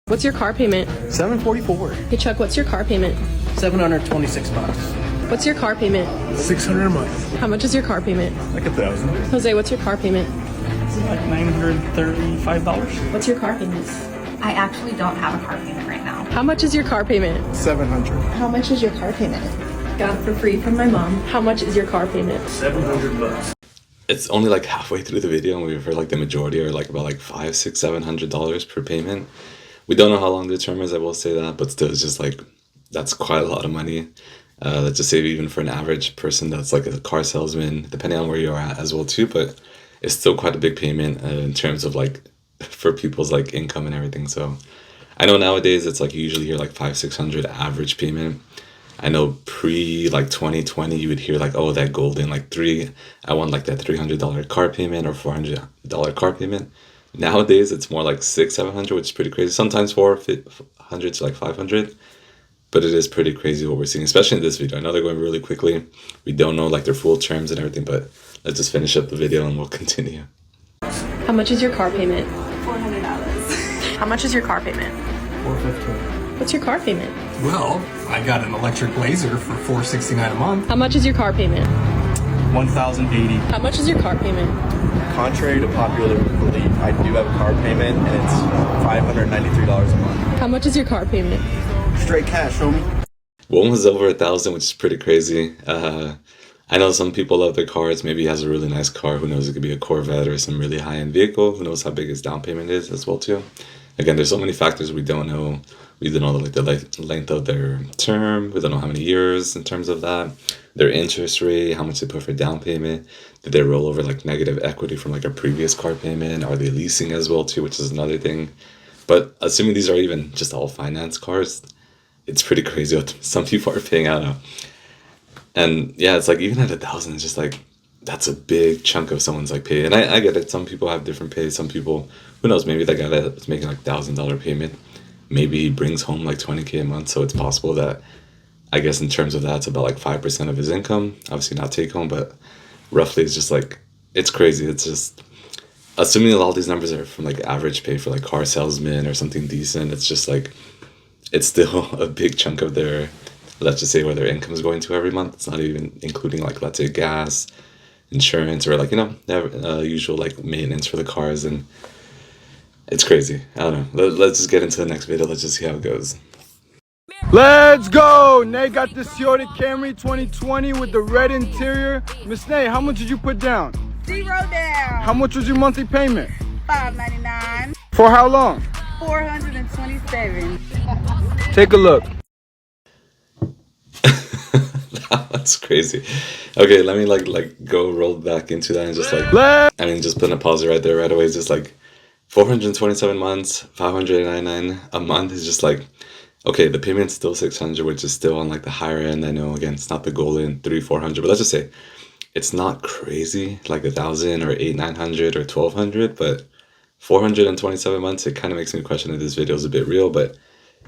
What's your car payment? $744. Hey Chuck, what's your car payment? $726. What's your car payment? $600 a month. How much is your car payment? Like $1,000. Jose, what's your car payment? Like $935. What's your car payment? I actually don't have a car payment right now. How much is your car payment? $700. How much is your car payment? Got it for free from my mom. How much is your car payment? $700. It's only like halfway through the video and we've heard like the majority are like about like $500, $600, $700 per payment. We don't know how long the term is, I will say that, but still it's just like, that's quite a lot of money. Let's just say even for an average person that's like a car salesman, depending on where you're at as well too, but it's still quite a big payment in terms of like, for people's like income and everything. So I know nowadays it's like you usually hear like $500, $600 average payment. I know pre like 2020 you would hear like, oh, that golden like I want like that $300 car payment or $400 car payment. Nowadays it's more like $600, $700, which is pretty crazy. Sometimes $400 to like $500, but it is pretty crazy what we're seeing, especially in this video. I know they're going really quickly. We don't know like their full terms and everything, but let's just finish up the video and we'll continue. How much is your car payment? $400. How much is your car payment? $415. What's your car payment? Well, I got an electric Blazer for $469 a month. How much is your car payment? $1,080. How much is your car payment? Contrary to popular belief, I do have a car payment and it's $593 a month. How much is your car payment? Straight cash, homie. One was over $1,000, which is pretty crazy. I know some people love their cars. Maybe he has a really nice car. Who knows? It could be a Corvette or some really high-end vehicle. Who knows how big his down payment is as well too. Again, there's so many factors we don't know. We don't know like the length of their term. We don't know how many years in terms of that. Their interest rate, how much they put for down payment. Did they roll over like negative equity from like a previous car payment? Are they leasing as well too, which is another thing. But assuming these are even just all finance cars, it's pretty crazy what some people are paying out of. And yeah, it's like even at $1,000, it's just like, that's a big chunk of someone's like pay. And I get it. Some people have different pay. Some people, who knows, maybe that guy that's making like $1,000 payment, maybe he brings home like $20K a month. So it's possible that, I guess in terms of that, it's about like 5% of his income. Obviously not take home, but roughly it's just like, it's crazy. It's just, assuming a lot of these numbers are from like average pay for like car salesmen or something decent, it's just like, it's still a big chunk of their, let's just say where their income is going to every month. It's not even including like, let's say gas, insurance, or like, you know, usual like maintenance for the cars. And it's crazy. I don't know. Let's just get into the next video. Let's just see how it goes. Let's go! Nay got the Toyota Camry 2020 with the red interior. Miss Nay, how much did you put down? $0 down. How much was your monthly payment? $599. For how long? $427. Take a look. That's crazy. Okay, let me like go roll back into that and just like, I mean, just putting a pause right there right away. It's just like 427 months, $599 a month is just like, okay, the payment's still $600, which is still on like the higher end. I know, again, it's not the golden $300-$400, but let's just say it's not crazy like $1,000 or $800-$900 or $1,200, but 427 months, it kind of makes me question if this video is a bit real. But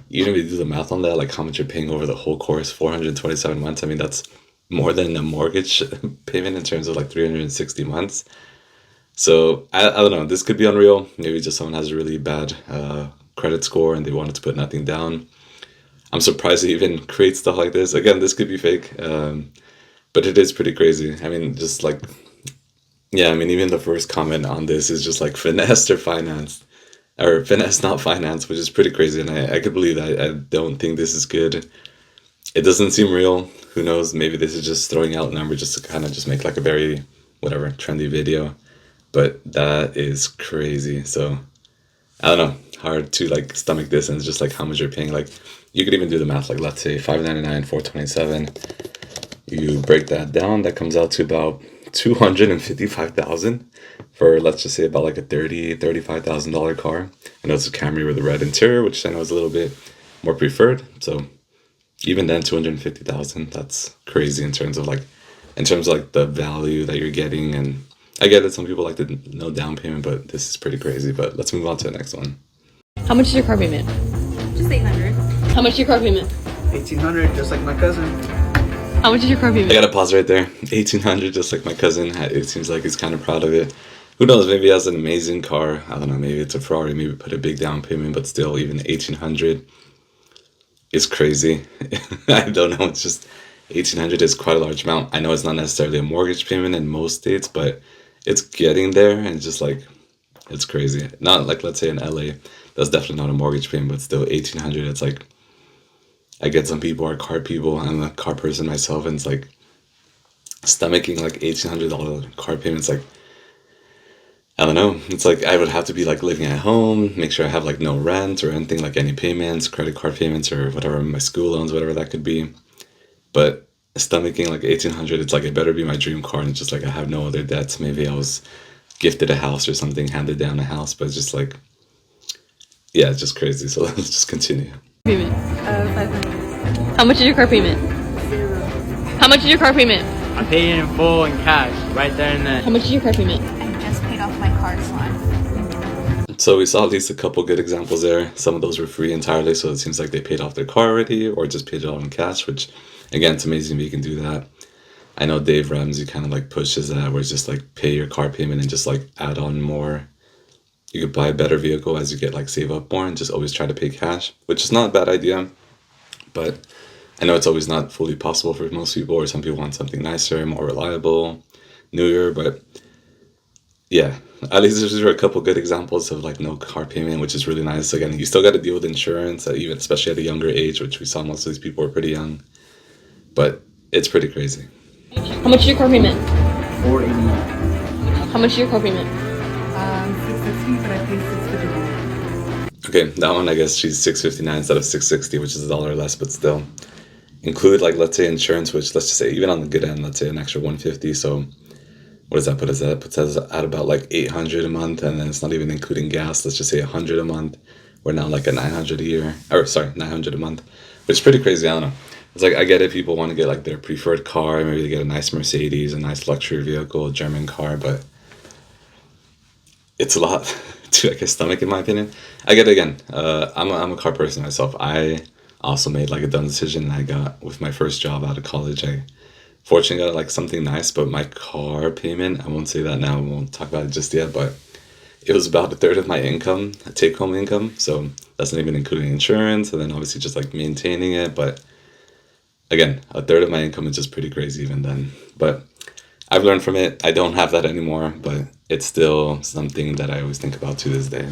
even if you do the math on that, like how much you're paying over the whole course, 427 months, I mean, that's more than a mortgage payment in terms of like 360 months. So I don't know, this could be unreal. Maybe just someone has a really bad credit score and they wanted to put nothing down. I'm surprised they even create stuff like this. Again, this could be fake, but it is pretty crazy. I mean, just like, yeah, I mean, even the first comment on this is just like finessed or financed, or finesse not finance, which is pretty crazy. And I could believe that. I don't think this is good. It doesn't seem real. Who knows? Maybe this is just throwing out numbers just to kind of just make like a very, whatever, trendy video. But that is crazy. So I don't know, hard to like stomach this. And it's just like how much you're paying. Like you could even do the math. Like let's say $599, $427. You break that down, that comes out to about $255,000 for, let's just say, about like a $35,000 car. I know it's a Camry with a red interior, which I know is a little bit more preferred. So even then, $250,000, that's crazy in terms of like the value that you're getting. And I get it, some people like the no down payment, but this is pretty crazy. But let's move on to the next one. How much is your car payment? Just $800. How much is your car payment? $1,800, just like my cousin. How much is your car payment? I gotta pause right there. $1,800, just like my cousin. It seems like he's kind of proud of it. Who knows? Maybe he has an amazing car. I don't know. Maybe it's a Ferrari. Maybe put a big down payment, but still, even 1,800 is crazy. I don't know. It's just 1,800 is quite a large amount. I know it's not necessarily a mortgage payment in most states, but it's getting there, and it's just like it's crazy. Not like, let's say in LA, that's definitely not a mortgage payment, but still 1,800. It's like I get some people are car people. I'm a car person myself, and it's like stomaching like $1,800 car payments. Like, I don't know. It's like I would have to be like living at home, make sure I have like no rent or anything, like any payments, credit card payments or whatever, my school loans, whatever that could be. But stomaching like 1,800, it's like it better be my dream car, and it's just like I have no other debts. Maybe I was gifted a house or something, handed down a house, but it's just like, yeah, it's just crazy. So let's just continue. Payment. 500. How much is your car payment? How much is your car payment? I paid it in full in cash, right there and then. How much is your car payment? I just paid off my car salon. So we saw at least a couple good examples there. Some of those were free entirely, so it seems like they paid off their car already or just paid it all in cash, which, again, it's amazing if you can do that. I know Dave Ramsey kind of like pushes that, where it's just like pay your car payment and just like add on more. You could buy a better vehicle as you get like save up more and just always try to pay cash, which is not a bad idea. But I know it's always not fully possible for most people, or some people want something nicer, more reliable, newer, but yeah, at least there's a couple good examples of like no car payment, which is really nice. Again, you still got to deal with insurance, even especially at a younger age, which we saw most of these people were pretty young, but it's pretty crazy. How much is your car payment? $489. How much is your car payment? $660, but I paid $659. Okay, that one I guess she's $659 instead of $660, which is $1 less, but still. Include like, let's say insurance, which let's just say even on the good end, let's say an extra $150. So what does that put us at? It puts us at about like $800 a month, and then it's not even including gas. Let's just say $100 a month. We're now like at $900 a year, or sorry, $900 a month, which is pretty crazy. I don't know. It's like I get it. People want to get like their preferred car. Maybe they get a nice Mercedes, a nice luxury vehicle, a German car, but it's a lot to like a stomach, in my opinion. I get it again. I'm a car person myself. I also made like a dumb decision. I got with my first job out of college. I fortunately got like something nice, but my car payment, I won't say that now. I won't talk about it just yet, but it was about a third of my income, take-home income. So that's not even including insurance, and then obviously just like maintaining it. But again, a third of my income is just pretty crazy even then. But I've learned from it. I don't have that anymore, but it's still something that I always think about to this day.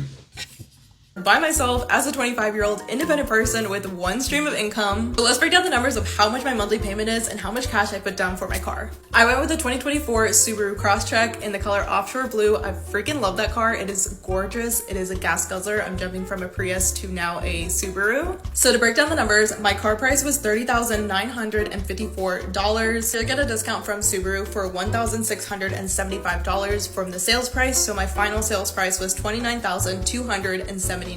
By myself as a 25-year-old independent person with one stream of income. So let's break down the numbers of how much my monthly payment is and how much cash I put down for my car. I went with the 2024 Subaru Crosstrek in the color Offshore Blue. I freaking love that car. It is gorgeous. It is a gas guzzler. I'm jumping from a Prius to now a Subaru. So to break down the numbers, my car price was $30,954. I get a discount from Subaru for $1,675 from the sales price. So my final sales price was $29,279. I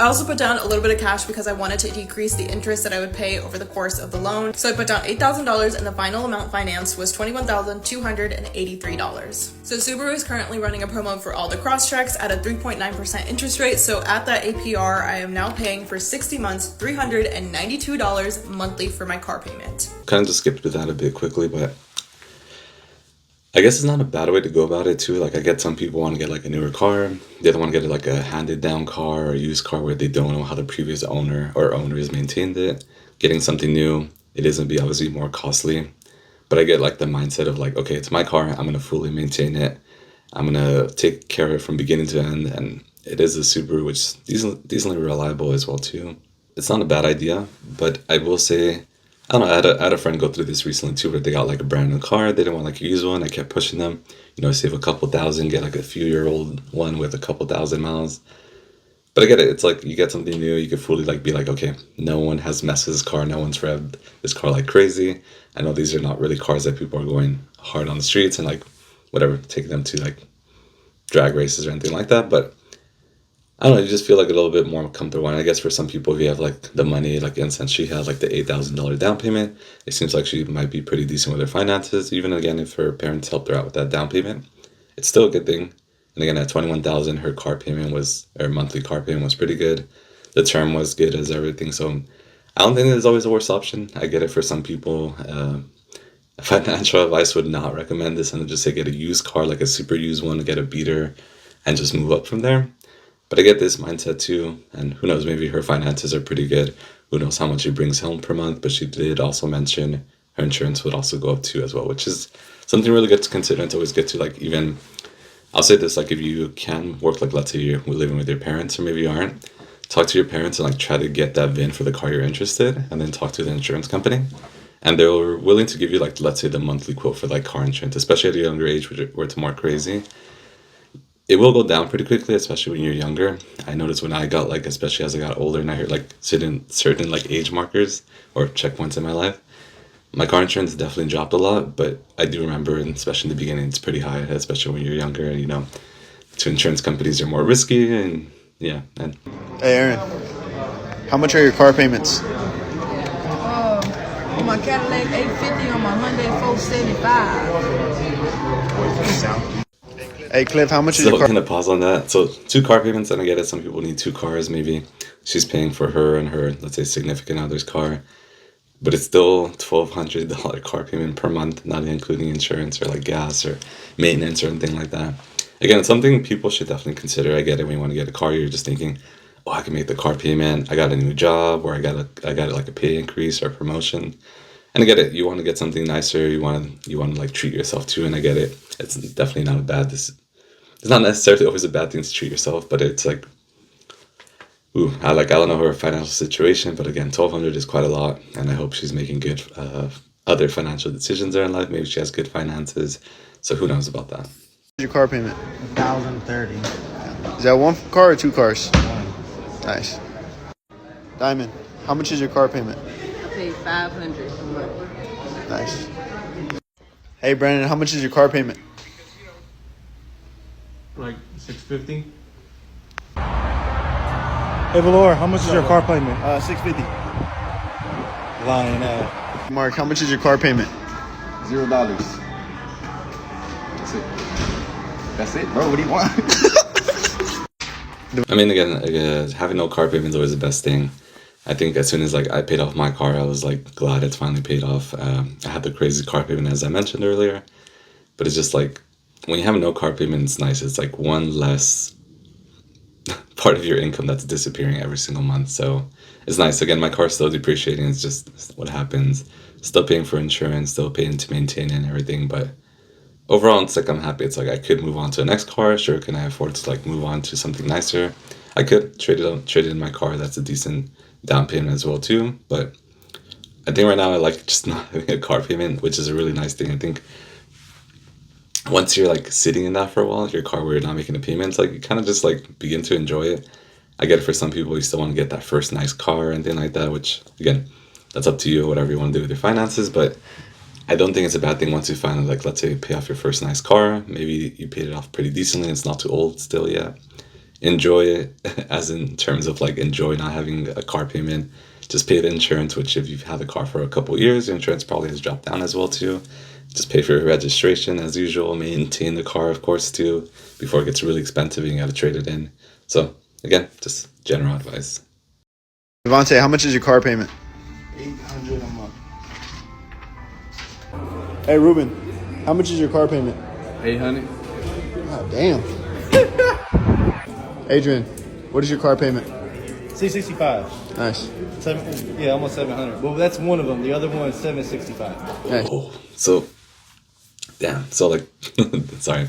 also put down a little bit of cash because I wanted to decrease the interest that I would pay over the course of the loan. So I put down $8,000 and the final amount financed was $21,283. So Subaru is currently running a promo for all the Crosstreks at a 3.9% interest rate. So at that APR, I am now paying for 60 months, $392 monthly for my car payment. Kind of just skipped through that a bit quickly, but I guess it's not a bad way to go about it too. Like I get some people want to get like a newer car. The other want to get like a handed down car or a used car where they don't know how the previous owner or owners maintained it. Getting something new, it is going to be obviously more costly. But I get like the mindset of like, okay, it's my car. I'm going to fully maintain it. I'm going to take care of it from beginning to end. And it is a Subaru, which is decently reliable as well too. It's not a bad idea, but I will say, I don't know, I had a friend go through this recently too, where they got like a brand new car. They didn't want like a used one. I kept pushing them, save a couple thousand, get like a few-year-old one with a couple thousand miles. But I get it. It's like you get something new, you could fully like be like, okay, no one has messed with this car. No one's revved this car like crazy. I know these are not really cars that people are going hard on the streets and like whatever, taking them to like drag races or anything like that. But I don't know, you just feel like a little bit more comfortable. And I guess for some people, if you have like the money, like since she had like the $8,000 down payment, it seems like she might be pretty decent with her finances. Even again, if her parents helped her out with that down payment, it's still a good thing. And again, at $21,000, her monthly car payment was pretty good. The term was good as everything. So I don't think it's always the worst option. I get it for some people. Financial advice would not recommend this, and I'd just say get a used car, like a super used one, get a beater, and just move up from there. But I get this mindset too, and who knows, maybe her finances are pretty good. Who knows how much she brings home per month, but she did also mention her insurance would also go up too as well, which is something really good to consider. It's always good to like, even, I'll say this, like if you can work, like let's say you're living with your parents or maybe you aren't, talk to your parents and like try to get that VIN for the car you're interested, and then talk to the insurance company. And they're willing to give you like, let's say the monthly quote for like car insurance, especially at a younger age where it's more crazy. It will go down pretty quickly, especially when you're younger. I noticed when I got like, especially as I got older and I heard like certain like age markers or checkpoints in my life, my car insurance definitely dropped a lot. But I do remember, and especially in the beginning, it's pretty high, especially when you're younger. And you know, to insurance companies are more risky, and yeah. And Hey Aaron, how much are your car payments? On my Cadillac 850, on my Hyundai 475. Hey Cliff, how much is so your car? gonna pause on that. So 2 car payments, and I get it. Some people need 2 cars. Maybe she's paying for her and her, let's say, significant other's car, but it's still $1,200 car payment per month, not including insurance or like gas or maintenance or anything like that. Again, it's something people should definitely consider. I get it. When you want to get a car, you're just thinking, oh, I can make the car payment. I got a new job, or I got like a pay increase or promotion. And I get it. You want to get something nicer. You want to like treat yourself too. And I get it. It's definitely not a bad. It's not necessarily always a bad thing to treat yourself, but it's like, ooh, I don't know her financial situation, but again, $1,200 is quite a lot, and I hope she's making good other financial decisions there in life. Maybe she has good finances, so who knows about that. Your car payment? 1,030. Is that 1 car or 2 cars? 1. Nice. Diamond, how much is your car payment? I pay $500 a month. Nice. Hey Brandon, how much is your car payment? Like 650. Hey Valor, how much is your car payment? 650. Lying out. Mark, how much is your car payment? $0. That's it, bro. What do you want? I mean, again, having no car payment is always the best thing. I think as soon as like I paid off my car, I was like glad it's finally paid off. I had the crazy car payment as I mentioned earlier, but it's just like when you have no car payment, it's nice. It's like one less part of your income that's disappearing every single month. So it's nice. Again, my car's still depreciating. It's just what happens. Still paying for insurance, still paying to maintain it and everything. But overall, it's like I'm happy. It's like I could move on to the next car. Sure, can I afford to like move on to something nicer? I could trade in my car. That's a decent down payment as well too. But I think right now I like just not having a car payment, which is a really nice thing. I think once you're like sitting in that for a while, your car where you're not making a payment, it's like you kind of just like begin to enjoy it. I get it, for some people you still want to get that first nice car and anything like that, which again, that's up to you, whatever you want to do with your finances. But I don't think it's a bad thing once you finally, like, let's say you pay off your first nice car, maybe you paid it off pretty decently, it's not too old still yet. Enjoy it, as in terms of like enjoy not having a car payment. Just pay the insurance, which if you've had the car for a couple of years, your insurance probably has dropped down as well too. Just pay for your registration as usual, maintain the car of course too, before it gets really expensive and you gotta trade it in. So again, just general advice. Devontae, how much is your car payment? $800 a month. Hey Ruben, how much is your car payment? 800. God damn. Adrian, what is your car payment? $665. Nice. Almost 700. Well, that's one of them. The other one is $765. Nice. Oh, so damn. So like, sorry.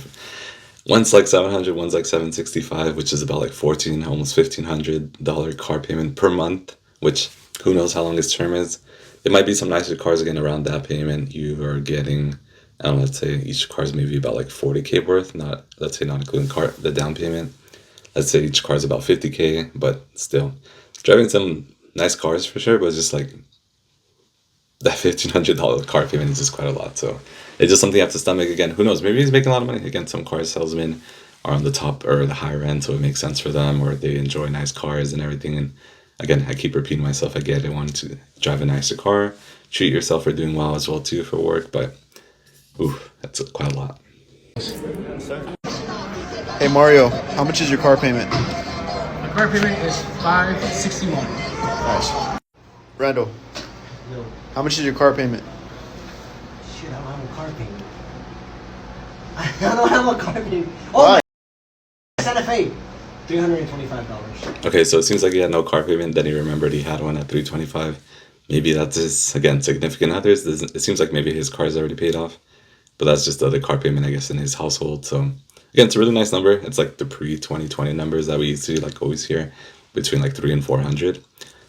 One's like 700, one's like 765, which is about like almost $1,500 car payment per month. Which who knows how long his term is. There might be some nicer cars again around that payment. You are getting, I don't know, let's say each car is maybe about like 40K worth. Not including the down payment. Let's say each car is about 50K, but still driving some nice cars for sure. But it's just like that $1,500 car payment is just quite a lot. So it's just something you have to stomach. Again, who knows? Maybe he's making a lot of money. Again, some car salesmen are on the top or the higher end, so it makes sense for them, or they enjoy nice cars and everything. And again, I keep repeating myself. I get it. I want to drive a nicer car, treat yourself for doing well as well too for work. But ooh, that's quite a lot. Hey Mario, how much is your car payment? My car payment is $561. Nice. Randall, how much is your car payment? shit, I don't have a car payment. I don't have a car payment. Oh, my Santa Fe, $325. Okay, so it seems like he had no car payment. Then he remembered he had one at $325. Maybe that's his, again, significant others. It seems like maybe his car is already paid off. But that's just the other car payment, I guess, in his household. So again, it's a really nice number. It's like the pre-2020 numbers that we used to like always hear, between like 300 and 400.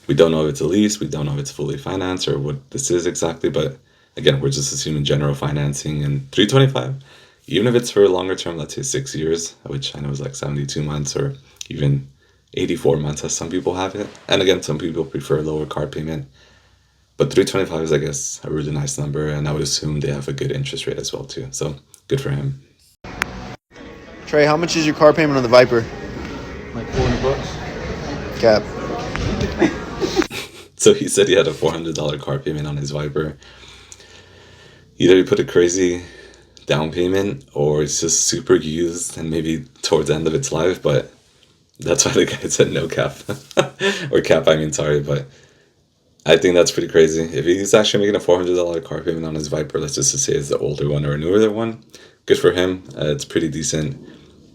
We don't know if it's a lease. We don't know if it's fully financed or what this is exactly. But again, we're just assuming general financing, and 325, even if it's for a longer term, let's say 6 years, which I know is like 72 months or even 84 months, as some people have it. And again, some people prefer a lower car payment. But 325 is, I guess, a really nice number, and I would assume they have a good interest rate as well too. So good for him. Trey, how much is your car payment on the Viper? Like $400. Cap. So he said he had a $400 car payment on his Viper. Either he put a crazy down payment, or it's just super used and maybe towards the end of its life. But that's why the guy said no cap. Or cap, I mean, sorry, but I think that's pretty crazy. If he's actually making a $400 car payment on his Viper, let's just say it's the older one or a newer one, good for him. It's pretty decent.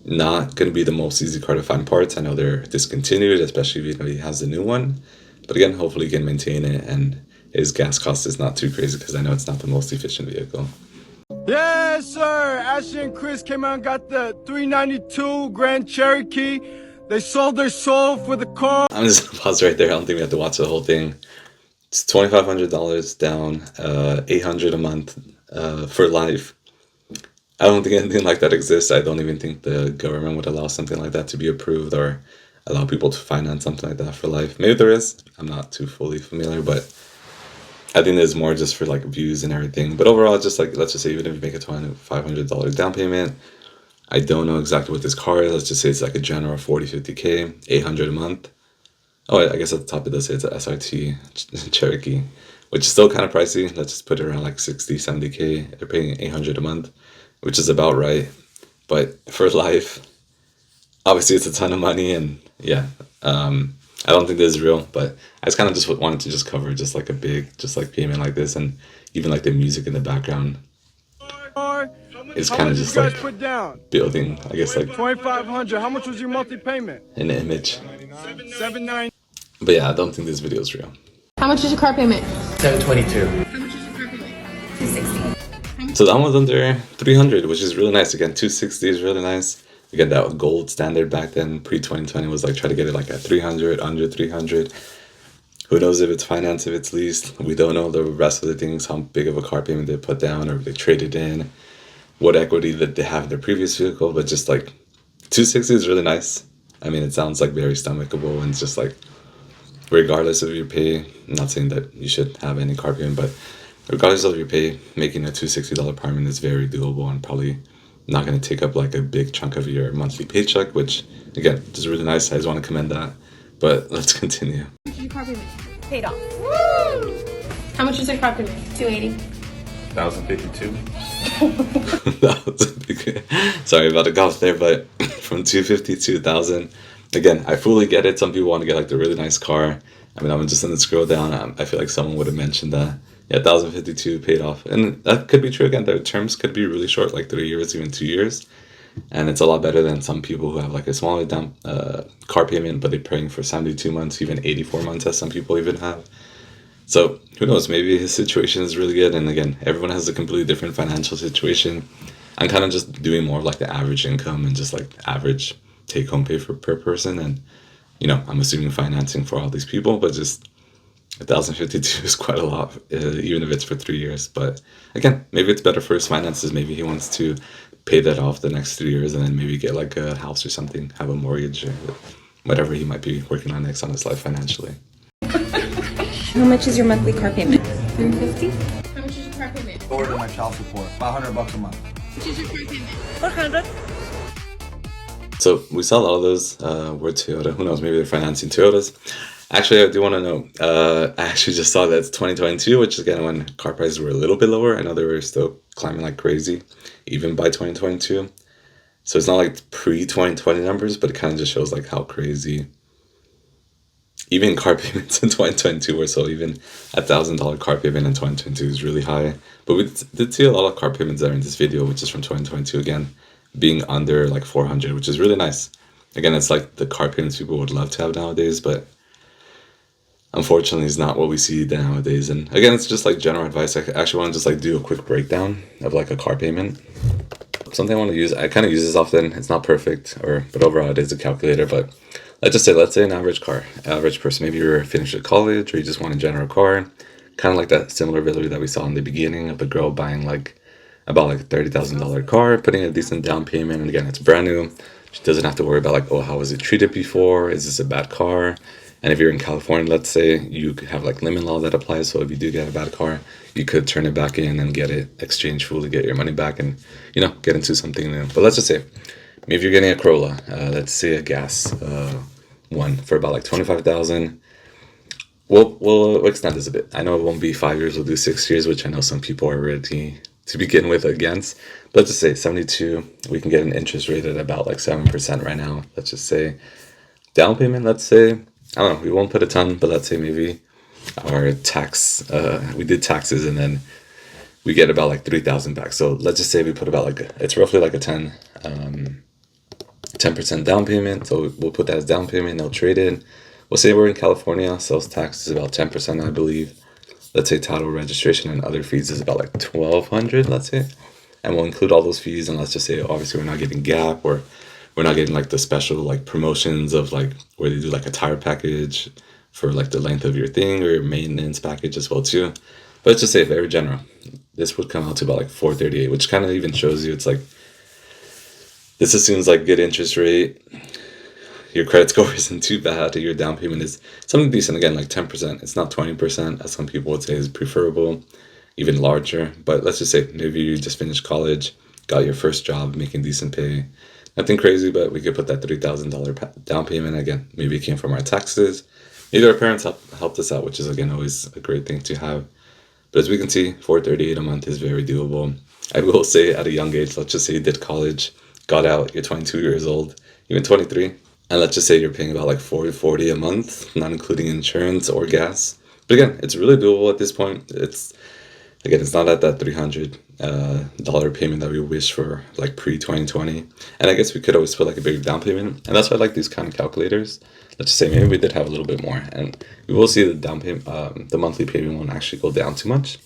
Not going to be the most easy car to find parts. I know they're discontinued, especially if he has the new one. But again, hopefully he can maintain it, and his gas cost is not too crazy, because I know it's not the most efficient vehicle. Yes, sir. Ashley and Chris came out and got the 392 Grand Cherokee. They sold their soul for the car. I'm just going to pause right there. I don't think we have to watch the whole thing. It's $2,500 down, $800 a month for life. I don't think anything like that exists. I don't even think the government would allow something like that to be approved, or allow people to finance something like that for life. Maybe there is. I'm not too fully familiar, but I think there's more just for like views and everything. But overall, just like, let's just say even if you make a $500 down payment, I don't know exactly what this car is. Let's just say it's like a general 40-50K, $800 a month. Oh, I guess at the top it does say it's a SRT Cherokee, which is still kind of pricey. Let's just put it around like 60-70K. They're paying $800 a month, which is about right. But for life, obviously it's a ton of money, and yeah, I don't think this is real, but I just kind of just wanted to just cover just like a big, just like payment like this, and even like the music in the background is kind of just like building, I guess, like $2,500. How much was your monthly payment? an image. $790. But yeah, I don't think this video is real. How much is your car payment? $722. How much is your car payment? $260. So that one's under 300, which is really nice. Again, 260 is really nice. Again, that gold standard back then, pre-2020, was like try to get it like at 300, under 300. Who knows if it's financed, if it's leased. We don't know the rest of the things, how big of a car payment they put down, or if they traded in, what equity that they have in their previous vehicle. But just like 260 is really nice. I mean, it sounds like very stomachable, and it's just like, regardless of your pay, I'm not saying that you should have any car payment, but regardless of your pay, making a $260 apartment is very doable, and probably not going to take up like a big chunk of your monthly paycheck, which again is really nice. I just want to commend that. But let's continue. How much is your car payment? Paid off. Woo! How much is your car payment? $280. 1,052. That was a big, sorry about the golf there, but from 250 to 1,000. Again, I fully get it. Some people want to get like the really nice car. I mean, I'm just going to scroll down. I feel like someone would have mentioned that. Yeah, 1,052 paid off. And that could be true. Again, their terms could be really short, like 3 years, even 2 years. And it's a lot better than some people who have like a smaller down car payment, but they're paying for 72 months, even 84 months, as some people even have. So who knows, maybe his situation is really good. And again, everyone has a completely different financial situation. I'm kind of just doing more of like the average income and just like average take home pay per person. And, you know, I'm assuming financing for all these people, but just 1,052 is quite a lot, even if it's for 3 years. But again, maybe it's better for his finances. Maybe he wants to pay that off the next 3 years, and then maybe get like a house or something, have a mortgage, or whatever he might be working on next on his life financially. How much is your monthly car payment? $350. How much is your car payment? Lower than my child support, $500 a month. How much is your car payment? $400. So we saw a lot of those were Toyota. Who knows, maybe they're financing Toyotas. Actually, I do want to know, I actually just saw that it's 2022, which is again when car prices were a little bit lower. I know they were still climbing like crazy, even by 2022. So it's not like pre-2020 numbers, but it kind of just shows like how crazy even car payments in 2022 were so even $1,000 car payment in 2022 is really high. But we did see a lot of car payments there in this video, which is from 2022 again, being under like 400, which is really nice. Again, it's like the car payments people would love to have nowadays, but unfortunately it's not what we see nowadays. And again, it's just like general advice. I actually want to just like do a quick breakdown of like a car payment. Something I want to use, I kind of use this often. It's not perfect, but overall it is a calculator. But let's say an average person, maybe you're finished at college or you just want a general car, kind of like that similar video that we saw in the beginning of a girl buying like about like a $30,000 car, putting a decent down payment, and again, it's brand new. She doesn't have to worry about like, oh, how was it treated before? Is this a bad car? And if you're in California, let's say, you have like limit law that applies. So if you do get a bad car, you could turn it back in and get it exchanged fully, get your money back, and get into something new. But let's just say, maybe if you're getting a Corolla, let's say a gas one for about like $25,000. We'll extend this a bit. I know it won't be 5 years, we'll do 6 years, which I know some people are ready to begin with against. But let's just say 72, we can get an interest rate at about like 7% right now. Let's just say down payment, let's say, I don't know, we won't put a ton, but let's say maybe our tax, we did taxes and then we get about like 3,000 back. So let's just say we put about like, it's roughly like a 10% down payment. So we'll put that as down payment, no trade in. We'll say we're in California, sales tax is about 10%, I believe. Let's say title, registration, and other fees is about like $1,200, let's say. And we'll include all those fees, and let's just say, obviously, we're not getting Gap, or we're not getting like the special like promotions of like where they do like a tire package for like the length of your thing, or your maintenance package as well too. But let's just say very general. This would come out to about like $438, which kind of even shows you it's like, this assumes like good interest rate. Your credit score isn't too bad. Your down payment is something decent. Again, like 10%. It's not 20%, as some people would say is preferable, even larger. But let's just say maybe you just finished college, got your first job, making decent pay. Nothing crazy, but we could put that $3,000 down payment. Again, maybe it came from our taxes. Maybe our parents helped us out, which is, again, always a great thing to have. But as we can see, $438 a month is very doable. I will say at a young age, let's just say you did college, got out, you're 22 years old, even 23. And let's just say you're paying about like $40 a month, not including insurance or gas. But again, it's really doable at this point. It's not at that $300 payment that we wish for like pre-2020. And I guess we could always put like a bigger down payment. And that's why I like these kind of calculators. Let's just say maybe we did have a little bit more. And we will see the down payment, the monthly payment won't actually go down too much.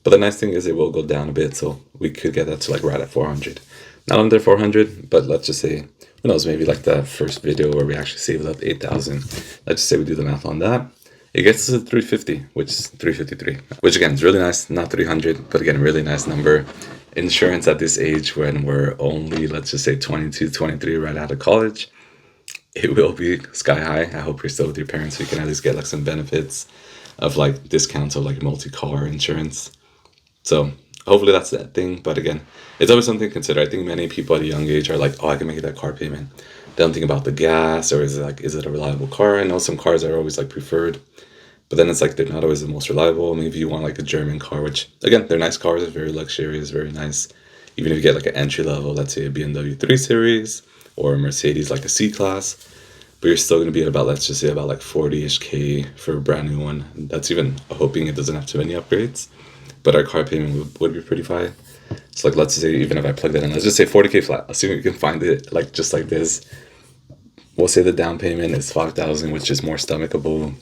But the nice thing is it will go down a bit. So we could get that to like right at 400. Not under 400, but let's just say, who knows, maybe like the first video where we actually saved up 8,000. Let's just say we do the math on that. It gets us to 350, which is 353, which again is really nice, not 300, but again, really nice number. Insurance at this age when we're only, let's just say 22, 23, right out of college, it will be sky high. I hope you're still with your parents so you can at least get like some benefits of like discounts of like multi-car insurance. So hopefully that's that thing. But again, it's always something to consider. I think many people at a young age are like, oh, I can make that car payment. They don't think about the gas, or is it a reliable car? I know some cars are always like preferred, but then it's like they're not always the most reliable. Maybe you want like a German car, which again, they're nice cars, they're very luxurious, very nice. Even if you get like an entry level, let's say a BMW 3 Series or a Mercedes like a C-Class, but you're still going to be at about, let's just say about like 40-ish K for a brand new one. That's even hoping it doesn't have too many upgrades, but our car payment would be pretty high. So like, let's say even if I plug that in, let's just say 40K flat, assuming you can find it like just like this. We'll say the down payment is 5,000, which is more stomachable.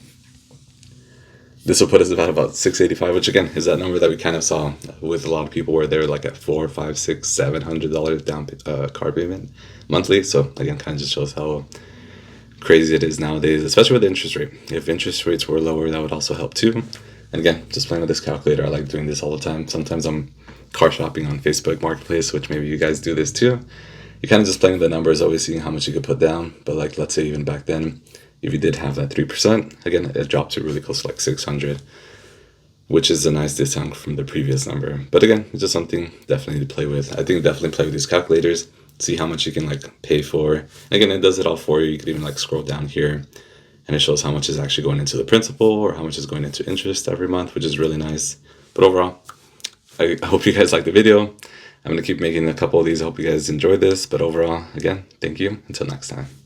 This will put us about 685, which again is that number that we kind of saw with a lot of people where they're like at $400, $500, $600, $700 down car payment monthly. So again, kind of just shows how crazy it is nowadays, especially with the interest rate. If interest rates were lower, that would also help too. And again, just playing with this calculator, I like doing this all the time. Sometimes I'm car shopping on Facebook Marketplace, which maybe you guys do this too. You kind of just playing with the numbers, always seeing how much you could put down. But like, let's say even back then, if you did have that 3%, again, it dropped to really close to like 600, which is a nice discount from the previous number. But again, it's just something definitely to play with. I think definitely play with these calculators, see how much you can like pay for. And again, it does it all for you. You can even like scroll down here and it shows how much is actually going into the principal or how much is going into interest every month, which is really nice. But overall, I hope you guys liked the video. I'm going to keep making a couple of these. I hope you guys enjoyed this. But overall, again, thank you. Until next time.